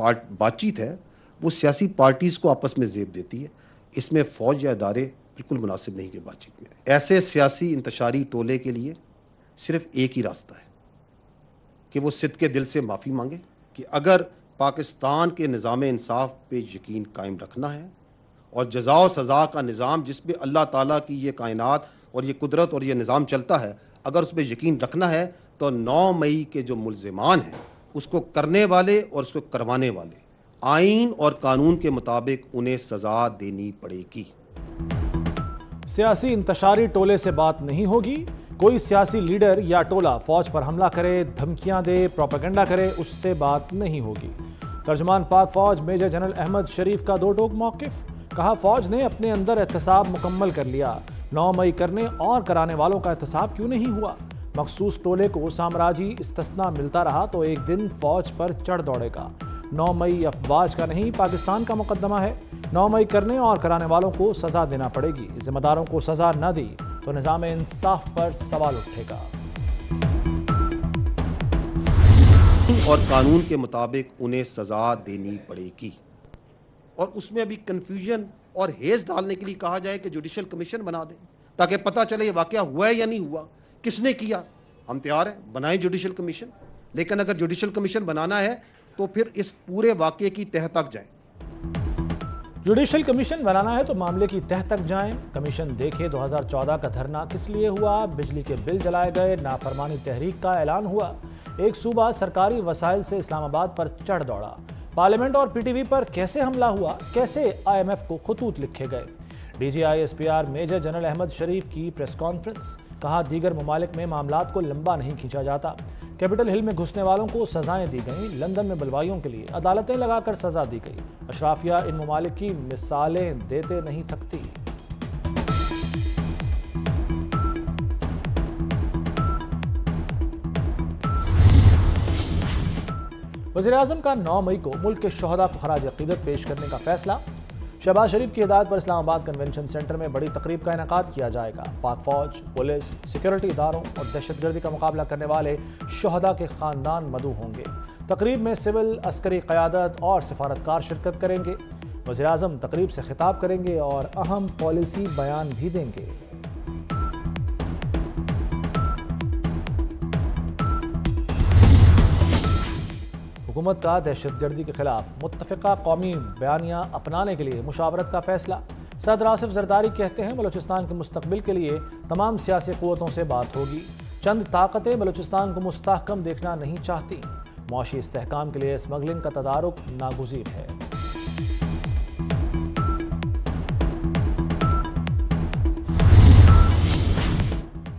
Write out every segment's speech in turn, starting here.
बातचीत है वो सियासी पार्टीज़ को आपस में ज़ेब देती है। इसमें फ़ौज या इदारे बिल्कुल मुनासिब नहीं कि बातचीत में। ऐसे सियासी इंतशारी टोले के लिए सिर्फ एक ही रास्ता है कि वो सिद्ध के दिल से माफ़ी मांगे कि अगर पाकिस्तान के निज़ाम इंसाफ पे यकीन कायम रखना है और जज़ा और सज़ा का निज़ाम जिस पे अल्लाह ताला की ये कायनात और ये कुदरत और ये निज़ाम चलता है, अगर उस पर यकीन रखना है तो 9 मई के जो मुल्ज़िमान हैं उसको करने वाले और उसको करवाने वाले आइन और कानून के मुताबिक उन्हें सज़ा देनी पड़ेगी। सियासी इंतशारी टोले से बात नहीं होगी। कोई सियासी लीडर या टोला फौज पर हमला करे, धमकियां दे, प्रोपेगेंडा करे, उससे बात नहीं होगी। तर्जमान पाक फौज मेजर जनरल अहमद शरीफ का दो टोक मौक़िफ़। कहा, फौज ने अपने अंदर एहतसाब मुकम्मल कर लिया। 9 मई करने और कराने वालों का एहतसाब क्यों नहीं हुआ? मखसूस टोले को साम्राजी इस्तिस्ना मिलता रहा तो एक दिन फौज पर चढ़ दौड़ेगा। 9 मई अफवाज का नहीं, पाकिस्तान का मुकदमा है। 9 मई करने और कराने वालों को सजा देना पड़ेगी। जिम्मेदारों को सजा न दी तो निज़ाम इंसाफ पर सवाल उठेगा। और कानून के मुताबिक उन्हें सजा देनी पड़ेगी। और उसमें अभी कन्फ्यूजन और हेज डालने के लिए कहा जाए कि जुडिशल कमीशन बना दें ताकि पता चले ये वाकया हुआ है या नहीं हुआ, किसने किया। हम तैयार हैं, बनाएं जुडिशल कमीशन, लेकिन अगर जुडिशल कमीशन बनाना है तो फिर इस पूरे वाकये की तह तक जाएं। जुडिशल कमीशन बनाना है तो मामले की तह तक जाएं। कमीशन देखे 2014 का धरना किस लिए हुआ, बिजली के बिल जलाए गए, नाफरमानी तहरीक का ऐलान हुआ। एक सूबा सरकारी वसाइल से इस्लामाबाद पर चढ़ दौड़ा। पार्लियामेंट और पीटीवी पर कैसे हमला हुआ, कैसे IMF को खतूत लिखे गए। DGI-SPR मेजर जनरल अहमद शरीफ की प्रेस कॉन्फ्रेंस। कहा, दीगर ममालिक में मामलात को लंबा नहीं खींचा जाता। कैपिटल हिल में घुसने वालों को सजाएं दी गईं। लंदन में बलवाइयों के लिए अदालतें लगाकर सजा दी गई। अशराफिया इन ममालिक की मिसालें देते नहीं थकती। वज़ीर-ए-आज़म का 9 मई को मुल्क के शोहदा को खराज अक़ीदत पेश करने का फैसला। शहबाज शरीफ की हिदायत पर इस्लामाबाद कन्वेंशन सेंटर में बड़ी तकरीब का इनेकाद किया जाएगा। पाक फौज, पुलिस, सिक्योरिटी इदारों और दहशतगर्दी का मुकाबला करने वाले शोहदा के ख़ानदान मदऊ होंगे। तकरीब में सिविल, अस्करी क़यादत और सिफारतकार शिरकत करेंगे। वज़ीर-ए-आज़म तकरीब से खिताब करेंगे और अहम पॉलिसी बयान भी देंगे। हुकूमत का दहशतगर्दी के खिलाफ मुत्तफ़िका कौमी बयानिया अपनाने के लिए मुशावरत का फैसला। सदर आसिफ जरदारी कहते हैं, बलूचिस्तान के मुस्तकबिल के लिए तमाम सियासी क़ुव्वतों से बात होगी। चंद ताकतें बलूचिस्तान को मुस्तहकम देखना नहीं चाहती। मुआशी इस्तेहकाम के लिए स्मगलिंग का तदारुक नागुज़ीर है।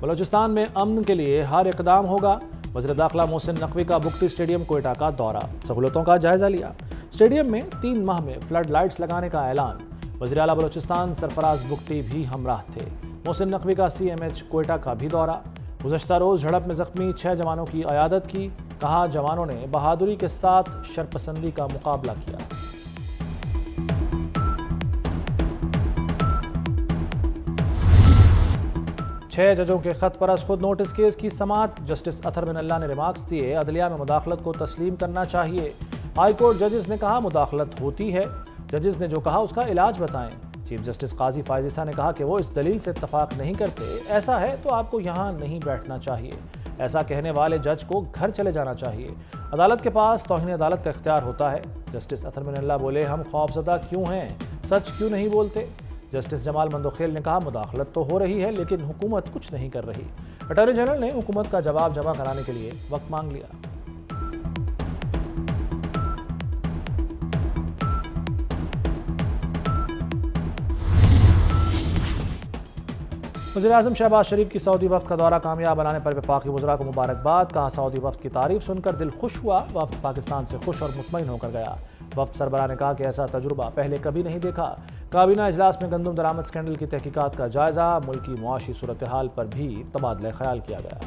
बलूचिस्तान में अमन के लिए हर इक़दाम होगा। वज़ीर दाखिला मोहसिन नकवी का बुख्ती स्टेडियम कोयटा का दौरा, सहूलतों का जायजा लिया। स्टेडियम में 3 माह में फ्लड लाइट्स लगाने का ऐलान। वज़ीर आला बलूचिस्तान सरफराज बुख्ती भी हमराह थे। मोहसिन नकवी का CMH कोयटा का भी दौरा। गुज़श्ता रोज़ झड़प में ज़ख्मी 6 जवानों की अयादत की। कहा, जवानों ने बहादुरी के साथ शरपसंदी का मुकाबला किया। छह जजों के खत पर अज खुद नोटिस केस की समाअत। जस्टिस अतर बिन अल्लाह ने रिमार्क्स दिए, अदलिया में मुदाखलत को तस्लीम करना चाहिए। हाई कोर्ट जजेस ने कहा, मुदाखलत होती है। जजेस ने जो कहा उसका इलाज बताएं। चीफ जस्टिस काजी फायजिसा ने कहा कि वो इस दलील से इत्तफाक नहीं करते। ऐसा है तो आपको यहाँ नहीं बैठना चाहिए। ऐसा कहने वाले जज को घर चले जाना चाहिए। अदालत के पास तौहीन अदालत का इख्तियार होता है। जस्टिस अतर बिन अल्लाह बोले, हम खौफजदा क्यों हैं, सच क्यों नहीं बोलते। जस्टिस जमाल मंदोखेल ने कहा, मुदाखलत तो हो रही है लेकिन हुकूमत कुछ नहीं कर रही। अटॉर्नी जनरल ने हुकूमत का जवाब जमा कराने के लिए वक्त मांग लिया। वज़ीर-ए-आज़म शहबाज शरीफ की सऊदी वफ़द का दौरा कामयाब बनाने पर वफाकी वज़रा को मुबारकबाद। कहा, सऊदी वफ़द की तारीफ सुनकर दिल खुश हुआ। वफ़द पाकिस्तान से खुश और मुतमईन होकर गया। वफ़द सरबराह ने कहा कि ऐसा तजुर्बा पहले कभी नहीं देखा। काबीना इजलास में गंदम दरामद स्कैंडल की तहकीकात का जायजा। मुल्की मुआशी सूरत हाल पर भी तबादला ख्याल किया गया।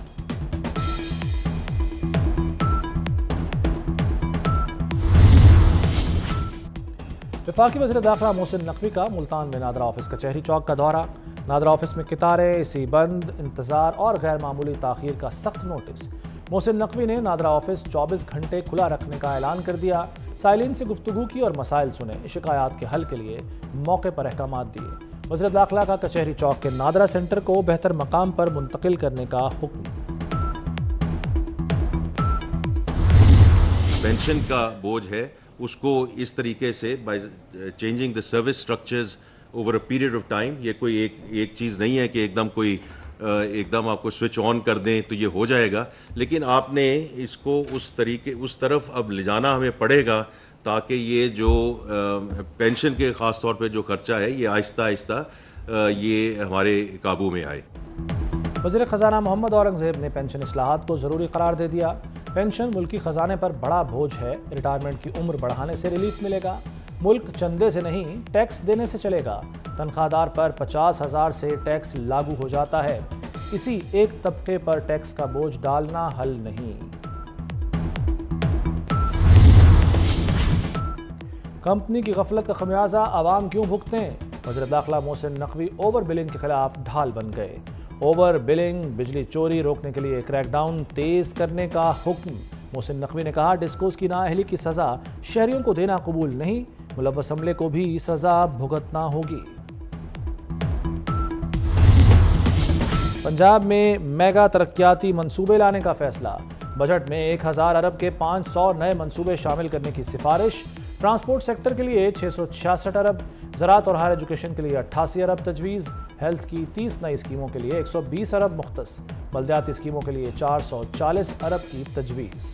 वफाकी वज़ीर दाखिला मोहसिन नकवी का मुल्तान में नादरा ऑफिस कचहरी चौक का दौरा। नादरा ऑफिस में कितारें, एसी बंद, इंतजार और गैर मामूली ताखीर का सख्त नोटिस। मोहसिन नकवी ने नादरा ऑफिस 24 घंटे खुला रखने का ऐलान कर दिया। साइलिन से गुफ्तगू की और मसाइल सुने, शिकायत के हल के लिए मौके पर अहकाम दिए। वज़ीर दाखिला का कचहरी चौक के नादरा सेंटर को बेहतर मकाम पर मुंतकिल करने का हुक्म। पेंशन का बोझ है उसको इस तरीके से by changing the service structures over a period of time, ये कोई एक चीज़ नहीं है कि एकदम आपको स्विच ऑन कर दें तो ये हो जाएगा, लेकिन आपने इसको उस तरफ अब ले जाना हमें पड़ेगा ताकि ये जो पेंशन के ख़ास तौर पे जो खर्चा है ये आहिस्ता आहिस्ता ये हमारे काबू में आए। वज़ीर ख़जाना मोहम्मद औरंगज़ेब ने पेंशन इस्लाहात को ज़रूरी करार दे दिया। पेंशन मुल्की ख़जाने पर बड़ा बोझ है, रिटायरमेंट की उम्र बढ़ाने से रिलीफ मिलेगा। मुल्क चंदे से नहीं टैक्स देने से चलेगा। तनख्वाहदार पर 50,000 से टैक्स लागू हो जाता है। किसी एक तबके पर टैक्स का बोझ डालना हल नहीं। कंपनी की गफलत का खमियाजा आवाम क्यों भुगतें? वज़ीर दाखिला मोहसिन नकवी ओवर बिलिंग के खिलाफ ढाल बन गए। ओवर बिलिंग, बिजली चोरी रोकने के लिए क्रैकडाउन तेज करने का हुक्म। मोहसिन नकवी ने कहा, डिस्कोस की नाअहली की सजा शहरियों को देना कबूल नहीं, मुलव्वस अमले को भी सजा भुगतना होगी। पंजाब में मेगा तरक्याती मंसूबे लाने का फैसला। बजट में 1000 अरब के 500 नए मंसूबे शामिल करने की सिफारिश। ट्रांसपोर्ट सेक्टर के लिए 666 अरब, ज़राअत और हायर एजुकेशन के लिए 88 अरब तजवीज़, हेल्थ की 30 नई स्कीमों के लिए 120 अरब मुख्तस, बल्दियाती स्कीमों के लिए 440 अरब की तजवीज़।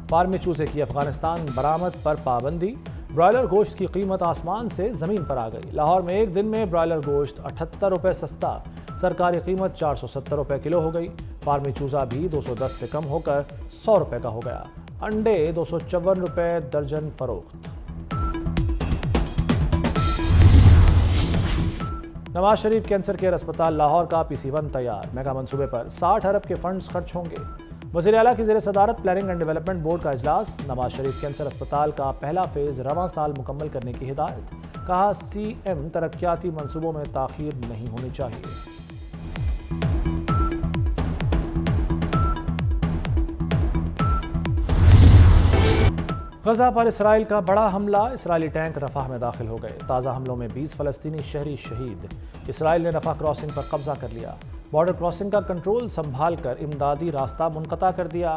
फार्मी चूजे की अफगानिस्तान बरामद पर पाबंदी। ब्रॉयलर गोश्त की कीमत आसमान से ज़मीन पर आ गई। लाहौर में एक दिन में ब्रॉयलर गोश्त 78 रुपये सस्ता, सरकारी कीमत 470 रुपये किलो हो गई। फार्मी चूज़ा भी 210 से कम होकर 100 रुपये का हो गया। अंडे 254 रुपये दर्जन फरोख्त। नवाज शरीफ कैंसर केयर अस्पताल लाहौर का PC1 तैयार। मेगा मंसूबे पर 60 अरब के फंड्स खर्च होंगे। वज़ीर आला की ज़ेर सदारत प्लानिंग एंड डेवलपमेंट बोर्ड का इजलास। नवाज शरीफ कैंसर अस्पताल का पहला फेज़ रवां साल मुकम्मल करने की हिदायत। कहा, CM तरक्याती मंसूबों में ताख़ीर नहीं होनी चाहिए। गजा पर इसराइल का बड़ा हमला। इसराइली टैंक रफाह में दाखिल हो गए। ताज़ा हमलों में 20 फ़लस्तीनी शहरी शहीद। इसराइल ने रफाह क्रॉसिंग पर कब्जा कर लिया। बॉर्डर क्रॉसिंग का कंट्रोल संभाल कर इमदादी रास्ता मुनक़ता कर दिया।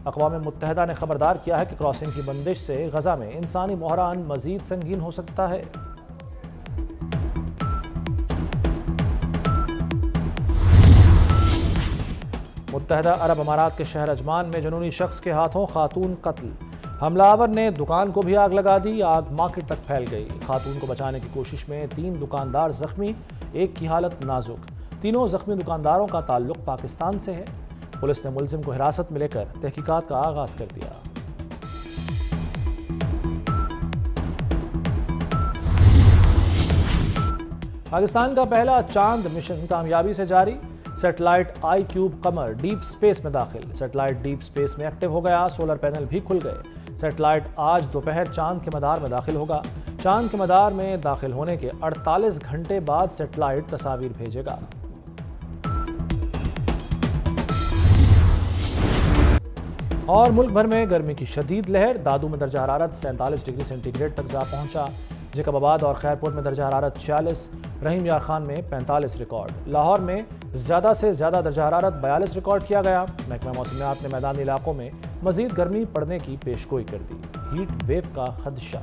अक़वाम मुत्तहिदा ने खबरदार किया है कि क्रॉसिंग की बंदिश से गजा में इंसानी बहरान मज़ीद संगीन हो सकता है। मुत्तहिदा अरब अमारात के शहर अजमान में जुनूनी शख्स के हाथों खातून कत्ल। हमलावर ने दुकान को भी आग लगा दी। आग मार्केट तक फैल गई। खातून को बचाने की कोशिश में 3 दुकानदार जख्मी, एक की हालत नाजुक। तीनों जख्मी दुकानदारों का ताल्लुक पाकिस्तान से है। पुलिस ने मुलजिम को हिरासत में लेकर तहकीकात का आगाज कर दिया। पाकिस्तान का पहला चांद मिशन कामयाबी से जारी। सैटेलाइट iCube कमर डीप स्पेस में दाखिल। सैटेलाइट डीप स्पेस में एक्टिव हो गया। सोलर पैनल भी खुल गए। सैटेलाइट आज दोपहर चांद के मदार में दाखिल होगा। चांद के मदार में दाखिल होने के 48 घंटे बाद सैटेलाइट तस्वीर भेजेगा। और मुल्क भर में गर्मी की शदीद लहर। दादू में दर्जा हरारत 47 डिग्री सेंटीग्रेड तक जा पहुंचा। जैकबाबाद और खैरपुर में दर्जा हरारत 46, रहीम यार खान में 45 रिकॉर्ड। लाहौर में ज़्यादा से ज़्यादा दर्जा हरारत 42 रिकॉर्ड किया गया। महकमा मौसमियात ने मैदानी इलाकों में मज़ीद गर्मी पड़ने की पेशगोई कर दी। हीट वेव का खदशा।